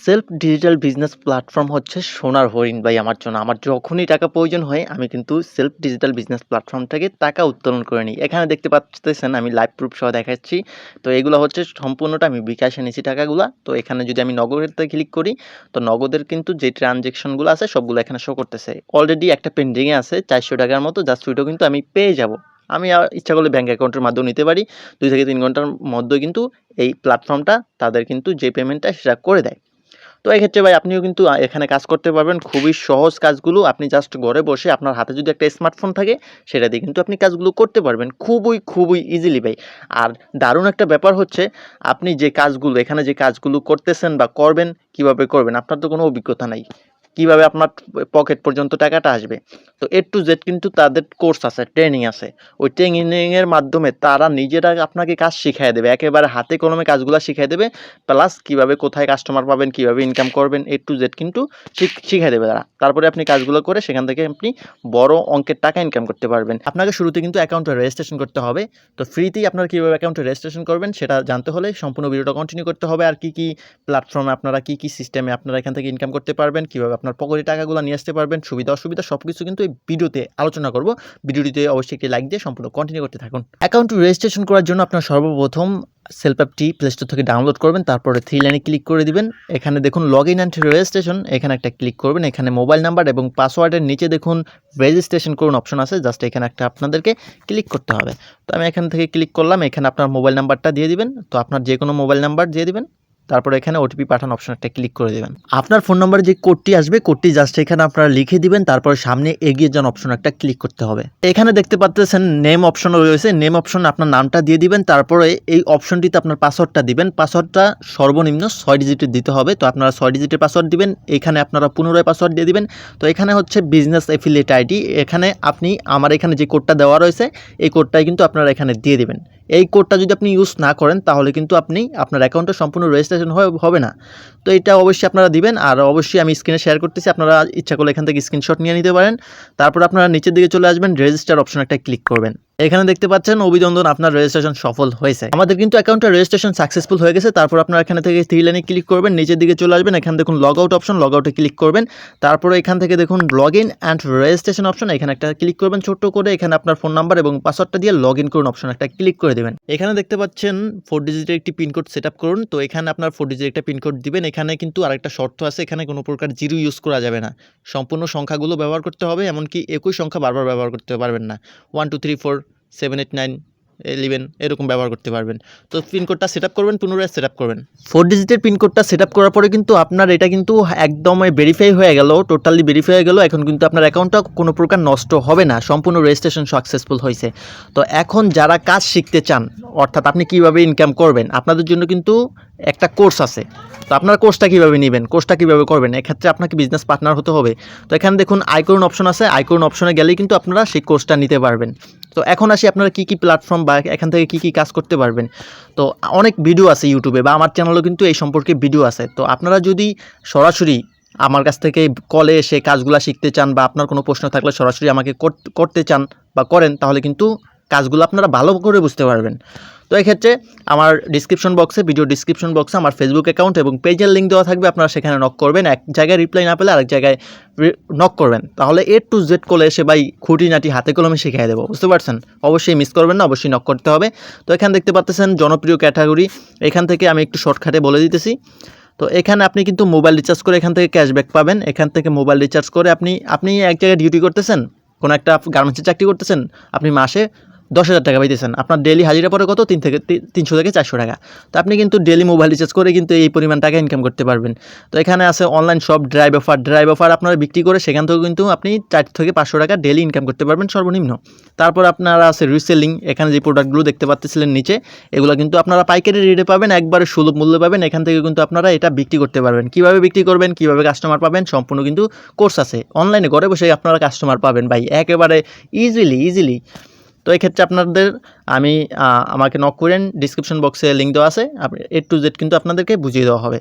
Self digital business platform হচ্ছে সোনার হরিণ ভাই আমার জন্য। আমার যখনই টাকা প্রয়োজন হয় আমি কিন্তু সেলফ ডিজিটাল বিজনেস প্ল্যাটফর্ম থেকে টাকা উত্তোলন করে নিই। এখানে দেখতে পাচ্ছেন আমি লাইভ প্রুফ সহ দেখাচ্ছি। তো এগুলো হচ্ছে সম্পূর্ণটা আমি বিকাশে নিছি টাকাগুলা। তো এখানে যদি আমি নগদেরতে ক্লিক করি, তো নগদের কিন্তু যে ট্রানজ্যাকশনগুলো আছে সবগুলো এখানে শো করতেছে। অলরেডি একটা পেন্ডিংয়ে আছে ৳400 মতো, জাস্ট ওইটাও কিন্তু আমি পেয়ে যাব। আমি ইচ্ছা করলে ব্যাংক অ্যাকাউন্টের মাধ্যমেও নিতে পারি। 2 থেকে 3 ঘন্টার মধ্যে কিন্তু এই প্ল্যাটফর্মটা তাদের কিন্তু যে পেমেন্টটা সেটা করে দেয়। তো এক্ষেত্রে ভাই আপনিও কিন্তু এখানে কাজ করতে পারবেন। খুবই সহজ কাজগুলো। আপনি জাস্ট ঘরে বসে আপনার হাতে যদি একটা স্মার্টফোন থাকে, সেটা দিয়ে কিন্তু আপনি কাজগুলো করতে পারবেন। খুবই ইজিলি ভাই। আর দারুণ একটা ব্যাপার হচ্ছে, আপনি যে কাজগুলো এখানে যে কাজগুলো করতেছেন বা করবেন, কিভাবে করবেন? আপনার তো কোনো অভিজ্ঞতা নাই। কিভাবে আপনার পকেট পর্যন্ত টাকাটা আসবে? তো A to Z কিন্তু তাদের কোর্স আছে, ট্রেনিং আছে। ওই ট্রেনিং এর মাধ্যমে তারা নিজেরা আপনাকে কাজ শিখাইয়া দেবে। একেবারে হাতে কলমে কাজগুলা শিখাই দেবে। প্লাস কিভাবে কোথায় কাস্টমার পাবেন, কিভাবে ইনকাম করবেন, A to Z কিন্তু শিখাই দেবে তারা। তারপরে আপনি কাজগুলো করে সেখান থেকে আপনি বড় অঙ্কের টাকা ইনকাম করতে পারবেন। আপনাকে শুরুতে কিন্তু অ্যাকাউন্টে রেজিস্ট্রেশন করতে হবে। তো ফ্রিতেই আপনারা কিভাবে অ্যাকাউন্টে রেজিস্ট্রেশন করবেন সেটা জানতে হলে সম্পূর্ণ ভিডিওটা কন্টিনিউ করতে হবে। আর কি প্ল্যাটফর্মে আপনারা কি সিস্টেমে আপনারা এখান থেকে ইনকাম করতে পারবেন, কিভাবে আপনার পকেটে টাকাগুলো নিয়ে আসতে পারবেন, সুবিধা অসুবিধা সবকিছু কিন্তু এই ভিডিওতে আলোচনা করব। ভিডিওটিতে অবশ্যই একটি লাইক দিয়ে সম্পূর্ণ কন্টিনিউ করতে থাকুন। অ্যাকাউন্ট রেজিস্ট্রেশন করার জন্য আপনার সর্বপ্রথম সেলফ অ্যাপটি প্লে স্টোর থেকে ডাউনলোড করবেন, তারপরে 3 লাইনে ক্লিক করে দিবেন। এখানে দেখুন লগ ইন অ্যান্ড রেজিস্ট্রেশন, এখানে একটা ক্লিক করবেন। এখানে মোবাইল নাম্বার এবং পাসওয়ার্ডের নিচে দেখুন রেজিস্ট্রেশন করুন অপশন আছে, জাস্ট এখানে একটা আপনাদেরকে ক্লিক করতে হবে। তো আমি এখান থেকে ক্লিক করলাম। এখানে আপনার মোবাইল নাম্বারটা দিয়ে দিবেন। তো আপনার যে কোনো মোবাইল নাম্বার দিয়ে দিবেন। তারপরে এখানে ওটিপি পাঠানো অপশন একটা ক্লিক করে দিবেন। আপনার ফোন নাম্বারে যে কোডটি আসবে, কোডটি জাস্ট এখানে আপনারা লিখে দিবেন। তারপরে সামনে এগিয়ে যান অপশন একটা ক্লিক করতে হবে। এখানে দেখতে পাচ্ছেন নেম অপশন রয়েছে, নেম অপশন আপনার নামটা দিয়ে দিবেন। তারপরে এই অপশনটিতে আপনার পাসওয়ার্ডটা দিবেন। পাসওয়ার্ডটা সর্বনিম্ন 6 ডিজিটের দিতে হবে। তো আপনারা 6 ডিজিটের পাসওয়ার্ড দিবেন। এখানে আপনারা পুনরায় পাসওয়ার্ড দিয়ে দিবেন। তো এখানে হচ্ছে বিজনেস এফিলিয়েট আইডি। এখানে আপনি আমার এখানে যে কোডটা দেওয়া রয়েছে এই কোডটাই কিন্তু আপনারা এখানে দিয়ে দিবেন। এই কোডটা যদি আপনি ইউজ না করেন তাহলে কিন্তু আপনি আপনার অ্যাকাউন্টে সম্পূর্ণ রেজিস্ট্রেশন হবে না। তো এটা অবশ্যই আপনারা দিবেন। আর অবশ্যই আমি স্ক্রিনে শেয়ার করতেছি, আপনারা ইচ্ছা করলে এখান থেকে স্ক্রিনশট নিয়ে নিতে পারেন। তারপর আপনারা নিচের দিকে চলে আসবেন, রেজিস্টার অপশন একটা ক্লিক করবেন। এখানে দেখতে পাচ্ছেন অভিনন্দন, আপনার রেজিস্ট্রেশন সফল হয়েছে। আমাদের কিন্তু অ্যাকাউন্টের রেজিস্ট্রেশন সাকসেসফুল হয়ে গেছে। তারপর আপনারা এখানে থেকে 3 লাইনে ক্লিক করবেন, নিচের দিকে চলে আসবেন। এখানে দেখুন লগ আউট অপশন, লগ আউটে ক্লিক করবেন। তারপরে এখান থেকে দেখুন log in and registration option, এখানে একটা ক্লিক করবেন ছোট্ট করে। এখানে আপনার ফোন নাম্বার এবং পাসওয়ার্ডটা দিয়ে লগ ইন করুন অপশন একটা ক্লিক করে দেবেন। এখানে দেখতে পাচ্ছেন 4 ডিজিটের একটি পিনকোড সেট আপ করুন। তো এখানে আপনার 4 ডিজিটের একটা পিনকোড দিবেন। এখানে কিন্তু আরেকটা শর্ত আছে, এখানে কোনো প্রকার জিরো ইউজ করা যাবে না। সম্পূর্ণ সংখ্যাগুলো ব্যবহার করতে হবে, এমনকি একই সংখ্যা বারবার ব্যবহার করতে পারবেন না। 1 2 3 4 7 8 9 11 এরকম ব্যবহার করতে পারবেন। তো পিনকোডটা সেট আপ করবেন, পুনরায় সেট আপ করবেন। 4 ডিজিটের পিনকোডটা সেট আপ করার পরে কিন্তু আপনার এটা কিন্তু একদম ভেরিফাই হয়ে গেল, টোটালি ভেরিফাই হয়ে গেল। এখন কিন্তু আপনার অ্যাকাউন্টটা কোনো প্রকার নষ্ট হবে না, সম্পূর্ণ রেজিস্ট্রেশন সাকসেসফুল হয়েছে। তো এখন যারা কাজ শিখতে চান, অর্থাৎ আপনি কিভাবে ইনকাম করবেন, আপনাদের জন্য কিন্তু একটা কোর্স আছে। তো আপনার কোর্সটা কীভাবে নেবেন, কোর্সটা কীভাবে করবেন, এক্ষেত্রে আপনাকে বিজনেস পার্টনার হতে হবে। তো এখানে দেখুন আইকন অপশন আছে, আইকন অপশনে গেলেই কিন্তু আপনারা সেই কোর্সটা নিতে পারবেন। তো এখন আসি আপনারা কী প্ল্যাটফর্ম বা এখান থেকে কী কাজ করতে পারবেন। তো অনেক ভিডিও আছে ইউটিউবে বা আমার চ্যানেলেও কিন্তু এই সম্পর্কে ভিডিও আছে। তো আপনারা যদি সরাসরি আমার কাছ থেকে কলে এসে কাজগুলো শিখতে চান বা আপনার কোনো প্রশ্ন থাকলে সরাসরি আমাকে করতে চান বা করেন, তাহলে কিন্তু কাজগুলো আপনারা ভালো করে বুঝতে পারবেন। তো এক্ষেত্রে আমার ভিডিও ডিসক্রিপশন বক্সে আমার ফেসবুক অ্যাকাউন্ট এবং পেজের লিঙ্ক দেওয়া থাকবে, আপনারা সেখানে নক করবেন। এক জায়গায় রিপ্লাই না পেলে আরেক জায়গায় নক করবেন, তাহলে A to Z কলে এসে ভাই খুঁটিনাটি হাতে কলমে শিখিয়ে দেবো, বুঝতে পারছেন। অবশ্যই মিস করবেন না, অবশ্যই নক করতে হবে। তো এখানে দেখতে পাচ্ছেন জনপ্রিয় ক্যাটাগরি, এখান থেকে আমি একটু শর্টকাটে বলে দিতেছি। তো এখানে আপনি কিন্তু মোবাইল রিচার্জ করে এখান থেকে ক্যাশব্যাক পাবেন। এখান থেকে মোবাইল রিচার্জ করে আপনি এক জায়গায় ডিউটি করতেছেন, কোনো একটা গার্মেন্টসে চাকরি করতেছেন, আপনি মাসে 10,000 টাকা পাইতেছেন। আপনার ডেলি হাজিরা পড়ে কত? 300 থেকে 400 টাকা। তো আপনি কিন্তু ডেলি মোবাইল রিচার্জ করে কিন্তু এই পরিমাণ টাকা ইনকাম করতে পারবেন। তো এখানে আছে অনলাইন শপ, ড্রাইভ অফার আপনারা বিক্রি করে সেখান থেকেও কিন্তু আপনি 4 থেকে 500 টাকা ডেলি ইনকাম করতে পারবেন সর্বনিম্ন। তারপর আপনারা আছে রিসেলিং, এখানে যে প্রোডাক্টগুলো দেখতে পাচ্ছিলেন নিচে, এগুলো কিন্তু আপনারা পাইকারি রেটে পাবেন, একবারে সুলভ মূল্যে পাবেন। এখান থেকে কিন্তু আপনারা এটা বিক্রি করতে পারবেন। কীভাবে বিক্রি করবেন, কীভাবে কাস্টমার পাবেন, সম্পূর্ণ কিন্তু কোর্স আছে। অনলাইনে ঘরে বসে আপনারা কাস্টমার পাবেন ভাই, একেবারে ইজিলি। তো এই ক্ষেত্রে আপনাদের আমাকে নক করেন, ডিসক্রিপশন বক্সে লিঙ্ক দেওয়া আছে, A to Z কিন্তু আপনাদেরকে বুঝিয়ে দেওয়া হবে।